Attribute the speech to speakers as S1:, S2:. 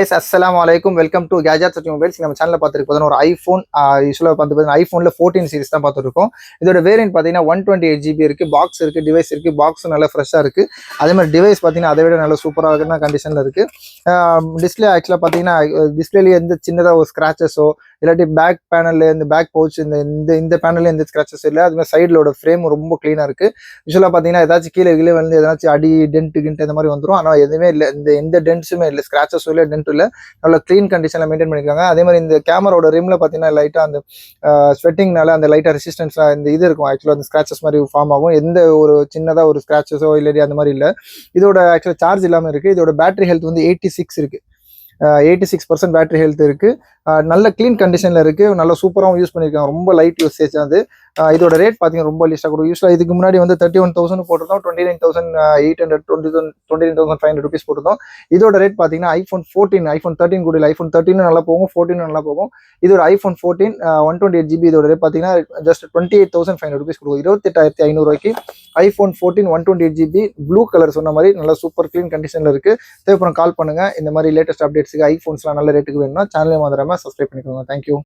S1: Yes, assalamu alaikum. Welcome to Gadgets Mobiles. நம்ம சேனல்ல பார்த்துருக்கு ஒரு ஐஃபோன் யூஸ்வலாக பார்த்து ஐஃபோனில் 14 சீரிஸ் தான் பார்த்துருக்கோம். இதோட வேரியன்ட் பார்த்தீங்கன்னா 128GB இருக்குது, பாக்ஸ் இருக்குது, டிவைஸ் இருக்குது. பாக்ஸும் நல்லா ஃப்ரெஷ்ஷாக இருக்குது. அதே மாதிரி டிவைஸ் பார்த்தீங்கன்னா அதை விட நல்ல சூப்பராக கண்டிஷனில் இருக்குது. டிஸ்பிளே ஆக்சுவலாக பார்த்தீங்கன்னா டிஸ்பிளேலேயே எந்த சின்னதாக ஒரு ஸ்க்ராச்சஸோ இல்லாட்டி பேக் பேனலில் இந்த பேக் பவுச் இந்த பேனலில் எந்த ஸ்க்ராச்சஸ் இல்லை. அதுமாதிரி சைடிலோட ஃப்ரேம் ரொம்ப க்ளீனாக இருக்குது. யூஸ்வலாக பார்த்தீங்கன்னா ஏதாச்சும் கீழே வந்து ஏதாச்சும் அடி டென்ட் இந்த மாதிரி வந்துடும். ஆனால் எதுவுமே இல்லை, எந்த டென்ட்ஸுமே இல்லை, ஸ்க்ராச்சஸும் இல்லை, டென்ட் இல்லை. நல்ல க்ளீன் கண்டிஷனில் மெயின்டைன் பண்ணியிருக்காங்க. அதே மாதிரி இந்த கேமராவோட ரிம்ல பார்த்தீங்கன்னா லைட்டாக அந்த ஸ்வெட்டிங்னால அந்த லைட்டாக ரெசிஸ்டன்ஸாக இந்த இது இருக்கும். ஆக்சுவலாக அந்த ஸ்க்ராச்சஸ் மாதிரி ஃபார்ம் ஆகும். எந்த ஒரு சின்னதாக ஒரு ஸ்க்ராச்சஸோ இல்லாட்டி அந்த மாதிரி இல்லை. இதோட ஆக்சுவலாக சார்ஜ் இல்லாமல் இருக்குது. இதோட பேட்டரி ஹெல்த் வந்து 86 இருக்குது. 86% பேட்டரி ஹெல்த் இருக்குது. நல்ல க்ளீன் கண்டிஷனில் இருக்குது. நல்ல சூப்பராகவும் யூஸ் பண்ணியிருக்காங்க. ரொம்ப லைட் யூசேஜ் அது. இதோட ரேட் பார்த்தீங்கன்னா ரொம்ப லிஸ்ட்டாக கொடுக்கும். யூஸ்வலாக இதுக்கு முன்னாடி வந்து 31,000 போட்டிருந்தோம், 29,800 29,500 ருபீஸ் போட்டிருந்தோம். இதோட ரேட் பார்த்தீங்கன்னா ஐஃபோன் 13 கூட இல்லை, ஐஃபோன் 13 நல்லா போகும், 14 நல்லா போகும். இதோட ஐஃபோன் 14 128GB இதோட ரேட் பார்த்தீங்கன்னா ஜஸ்ட் 28,500 ருபீஸ் கொடுக்கும். 28,500 ரூபாய்க்கு ஐஃபோன் 14 128GB ப்ளூ கலர் சொன்ன மாதிரி நல்லா சூப்பர் க்ளீன் கண்டிஷனில் இருக்குது. தேவைப்படும் கால் பண்ணுங்கள். இந்த மாதிரி லேட்டஸ்ட் அப்டேட்ஸுக்கு ஐஃபோன்ஸ்லாம் நல்ல ரேட்டுக்கு வேணும்னா சேனலே வந்துடாமல் சப்ஸ்கிரைப் பண்ணிக்கோங்க. தேங்க்யூ.